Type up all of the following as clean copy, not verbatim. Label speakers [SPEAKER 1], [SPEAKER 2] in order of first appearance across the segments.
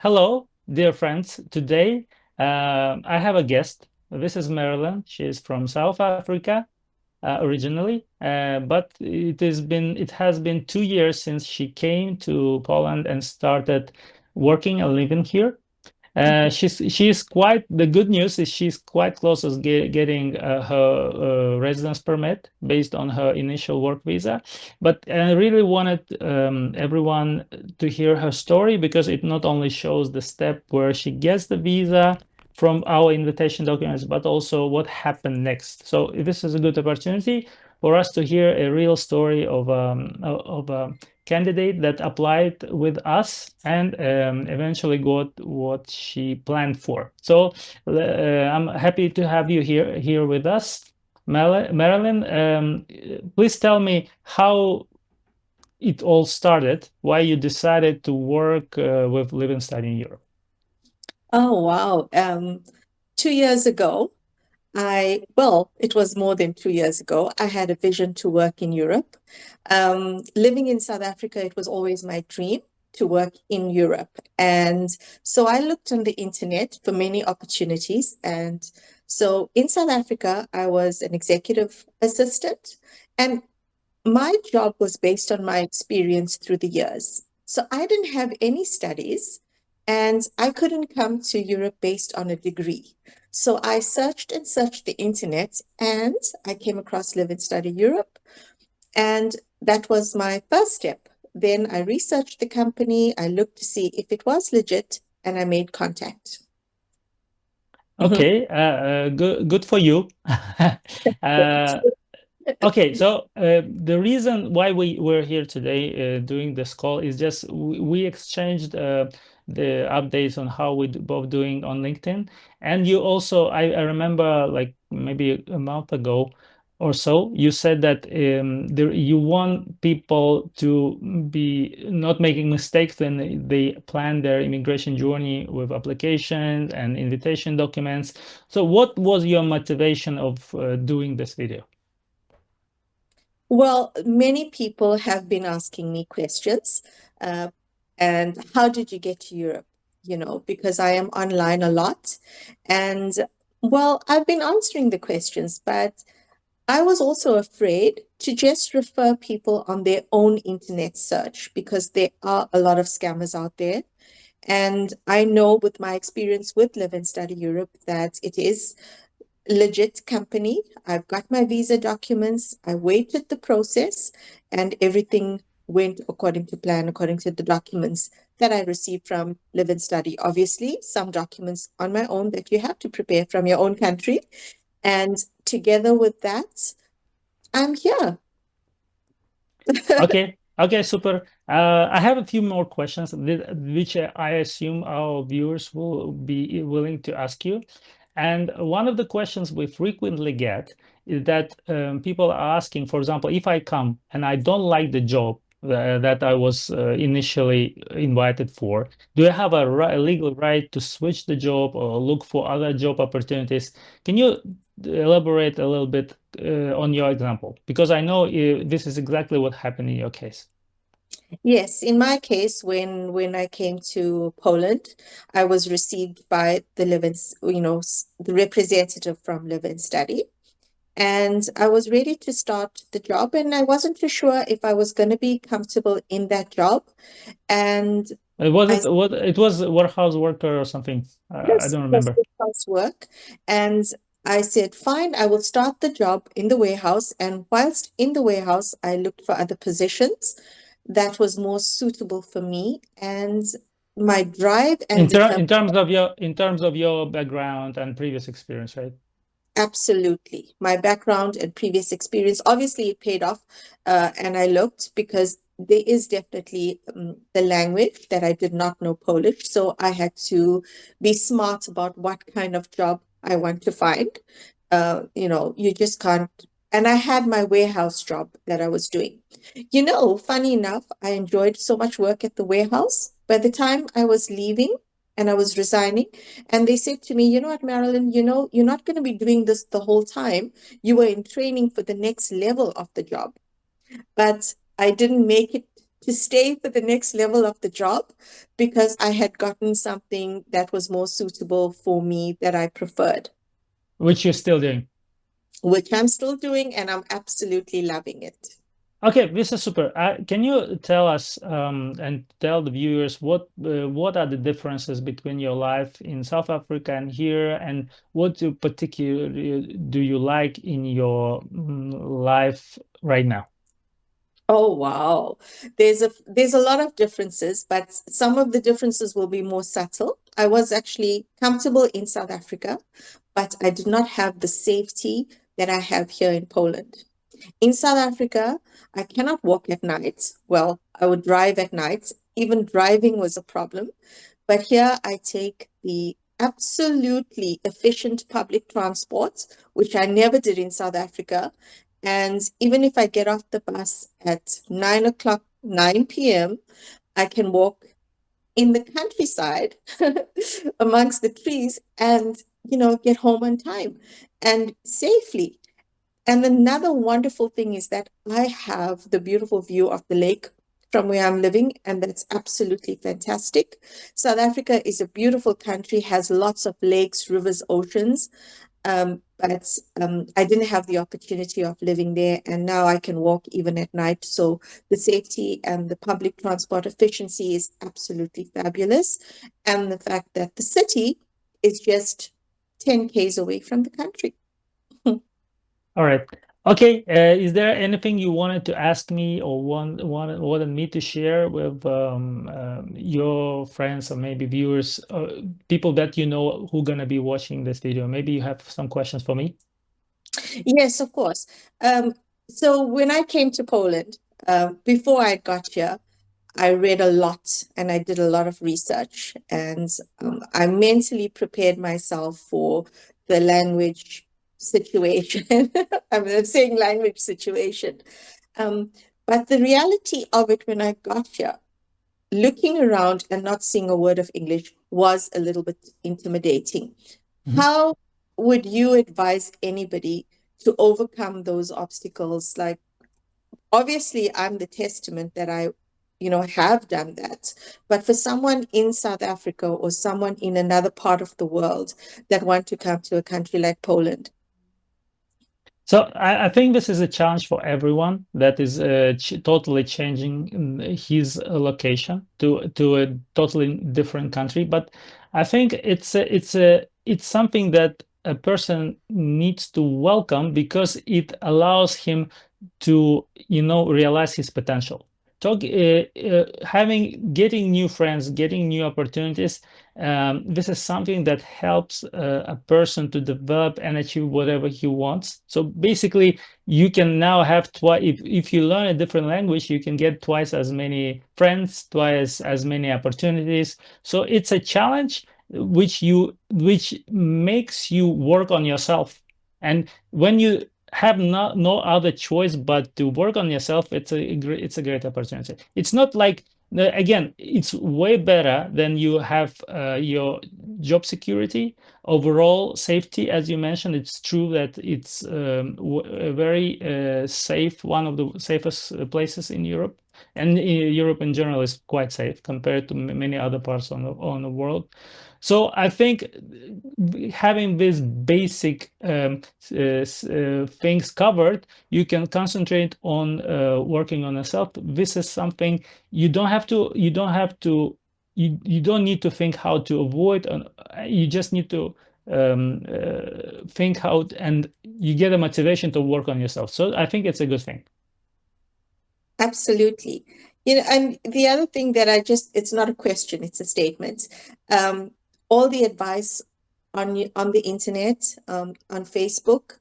[SPEAKER 1] Hello, dear friends. Today, I have a guest. This is Marilyn. She is from South Africa originally, but it has been 2 years since she came to Poland and started working and living here. She's quite. The good news is she's quite close to getting her residence permit based on her initial work visa. But I really wanted everyone to hear her story because it not only shows the step where she gets the visa from our invitation documents, but also what happened next. So this is a good opportunity for us to hear a real story of a candidate that applied with us and eventually got what she planned for. So I'm happy to have you here with us, Marilyn. Please tell me how it all started, why you decided to work with Live and Study in Europe.
[SPEAKER 2] Oh, wow. 2 years ago, it was more than 2 years ago, I had a vision to work in Europe. Living in South Africa, it was always my dream to work in Europe. And so I looked on the internet for many opportunities. And so in South Africa, I was an executive assistant, and my job was based on my experience through the years. So I didn't have any studies and I couldn't come to Europe based on a degree. So I searched and searched the internet and I came across Live and Study Europe. And that was my first step. Then I researched the company, I looked to see if it was legit, and I made contact.
[SPEAKER 1] Okay, good for you. uh, Okay, so the reason why we're here today doing this call is just we exchanged the updates on how we both doing on LinkedIn, and you also I remember like maybe a month ago or so you said that you want people to be not making mistakes when they plan their immigration journey with applications and invitation documents. So what was your motivation of doing this video?
[SPEAKER 2] Well, many people have been asking me questions. Uh, and how did you get to Europe? Because I am online a lot. And well, I've been answering the questions, but I was also afraid to just refer people on their own internet search because there are a lot of scammers out there. And I know with my experience with Live and Study Europe that it is legit company. I've got my visa documents. I waited the process and everything went according to plan, according to the documents that I received from Live and Study. Obviously, some documents on my own that you have to prepare from your own country. And together with that, I'm here.
[SPEAKER 1] Okay, okay, super. I have a few more questions which I assume our viewers will be willing to ask you. And one of the questions we frequently get is that people are asking, for example, if I come and I don't like the job that I was initially invited for, do I have a legal right to switch the job or look for other job opportunities? Can you elaborate a little bit on your example? Because I know this is exactly what happened in your case.
[SPEAKER 2] Yes, in my case, when I came to Poland, I was received by the Live and, the representative from Live and Study. And I was ready to start the job, and I wasn't too sure if I was going to be comfortable in that job. And
[SPEAKER 1] Was
[SPEAKER 2] I
[SPEAKER 1] it what it was a warehouse worker or something? I
[SPEAKER 2] just
[SPEAKER 1] don't
[SPEAKER 2] was
[SPEAKER 1] remember.
[SPEAKER 2] with housework, and I said, fine, I will start the job in the warehouse. And whilst in the warehouse, I looked for other positions that was more suitable for me and my drive and
[SPEAKER 1] In
[SPEAKER 2] determination.
[SPEAKER 1] terms of your background and previous experience, right?
[SPEAKER 2] Absolutely. My background and previous experience, obviously, it paid off. And I looked because there is definitely the language that I did not know Polish. So I had to be smart about what kind of job I want to find. You just can't. And I had my warehouse job that I was doing. Funny enough, I enjoyed so much work at the warehouse. By the time I was leaving and I was resigning, and they said to me, you know what, Marilyn, you're not going to be doing this the whole time. You were in training for the next level of the job. But I didn't make it to stay for the next level of the job because I had gotten something that was more suitable for me that I preferred,
[SPEAKER 1] which you're still doing.
[SPEAKER 2] which I'm still doing and I'm absolutely loving it.
[SPEAKER 1] Okay, this is super. Can you tell us and tell the viewers what are the differences between your life in South Africa and here, and what do particularly do you like in your life right now?
[SPEAKER 2] Oh wow. There's a lot of differences, but some of the differences will be more subtle. I was actually comfortable in South Africa, but I did not have the safety that I have here in Poland. In South Africa, I cannot walk at night. Well, I would drive at night. Even driving was a problem. But here I take the absolutely efficient public transport, which I never did in South Africa. And even if I get off the bus at 9 o'clock, 9 p.m., I can walk in the countryside amongst the trees and, get home on time and safely. And another wonderful thing is that I have the beautiful view of the lake from where I'm living, and that's absolutely fantastic. South Africa is a beautiful country, has lots of lakes, rivers, oceans, but I didn't have the opportunity of living there, and now I can walk even at night. So the safety and the public transport efficiency is absolutely fabulous. And the fact that the city is just 10 Ks away from the country.
[SPEAKER 1] All right. Okay. Is there anything you wanted to ask me or wanted me to share with your friends or maybe viewers, people that you know who gonna be watching this video? Maybe you have some questions for me.
[SPEAKER 2] Yes, of course. Um, so when I came to Poland, before I got here, I read a lot and I did a lot of research, and I mentally prepared myself for the language situation. I'm saying language situation. Um, but the reality of it when I got here, looking around and not seeing a word of English was a little bit intimidating.
[SPEAKER 1] Mhm.
[SPEAKER 2] How would you advise anybody to overcome those obstacles? Like, obviously, I'm the testament that I, have done that. But for someone in South Africa or someone in another part of the world that want to come to a country like Poland.
[SPEAKER 1] So I think this is a challenge for everyone that is ch totally changing his location to a totally different country. But I think it's something that a person needs to welcome because it allows him to realize his potential. Getting new friends, getting new opportunities. This is something that helps a person to develop and achieve whatever he wants. So basically, you can now have twice. If you learn a different language, you can get twice as many friends, twice as many opportunities. So it's a challenge which makes you work on yourself. And when you have no other choice but to work on yourself, it's a great opportunity. It's not like, again, it's way better than you have your job security, overall safety. As you mentioned, it's true that it's a very safe, one of the safest places in Europe. And Europe in general is quite safe compared to many other parts on the world. So I think having these basic things covered, you can concentrate on working on yourself. This is something you don't need to think how to avoid. You just need to think how, and you get a motivation to work on yourself. So I think it's a good thing.
[SPEAKER 2] Absolutely. And the other thing that it's not a question, it's a statement. Um, all the advice on the internet, on Facebook,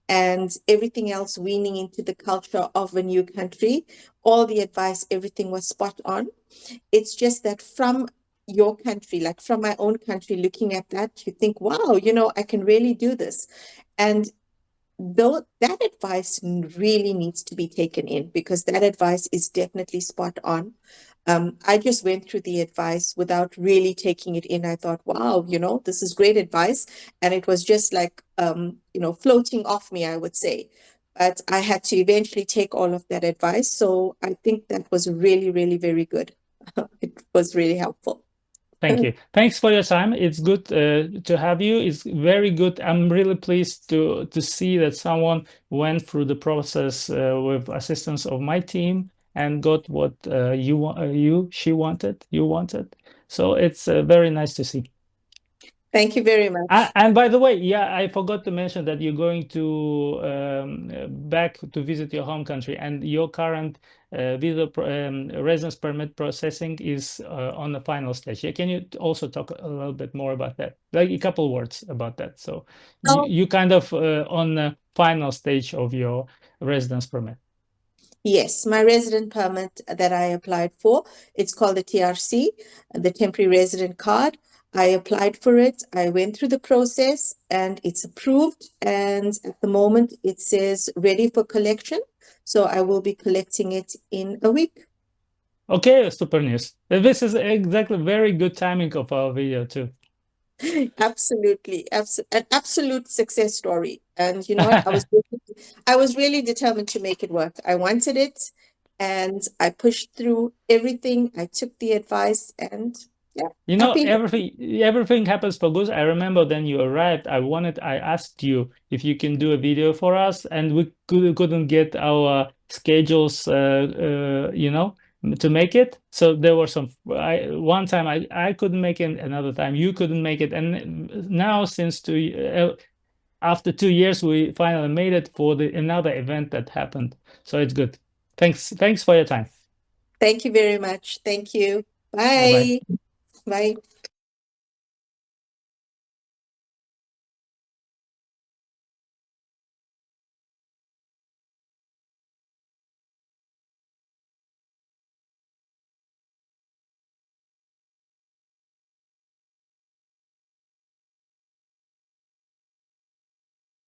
[SPEAKER 2] and everything else weaning into the culture of a new country, all the advice, everything was spot on. It's just that from your country, like from my own country, looking at that, you think, wow, I can really do this. And though that advice really needs to be taken in because that advice is definitely spot on. I just went through the advice without really taking it in. I thought, wow, this is great advice. And it was just like, floating off me, I would say. but I had to eventually take all of that advice. So I think that was really, really very good. It was really helpful.
[SPEAKER 1] Thank you. Thanks for your time. It's good to have you. It's very good. I'm really pleased to see that someone went through the process with assistance of my team and got what she wanted, you wanted. So it's very nice to see.
[SPEAKER 2] Thank you very much.
[SPEAKER 1] And by the way, yeah, I forgot to mention that you're going to back to visit your home country, and your current residence permit processing is on the final stage. Yeah, can you also talk a little bit more about that? Like a couple words about that. So
[SPEAKER 2] Oh,
[SPEAKER 1] you kind of on the final stage of your residence permit.
[SPEAKER 2] yes, my resident permit that I applied for, it's called the TRC, the temporary resident card. I applied for it. I went through the process and it's approved. And at the moment, it says ready for collection. So I will be collecting it in a week.
[SPEAKER 1] Okay, super news. This is exactly very good timing of our video too.
[SPEAKER 2] Absolutely, an absolute success story. And you know what? I was really determined to make it work. I wanted it, and I pushed through everything. I took the advice, and yeah,
[SPEAKER 1] You know,
[SPEAKER 2] happy.
[SPEAKER 1] everything happens for good. I remember then you arrived. I asked you if you can do a video for us, and we couldn't get our schedules, to make it. So there were one time I couldn't make it, another time you couldn't make it, and now after 2 years we finally made it for the another event that happened. So it's good. Thanks for your time.
[SPEAKER 2] Thank you very much. Thank you.
[SPEAKER 1] Bye bye.
[SPEAKER 2] Bye. Bye.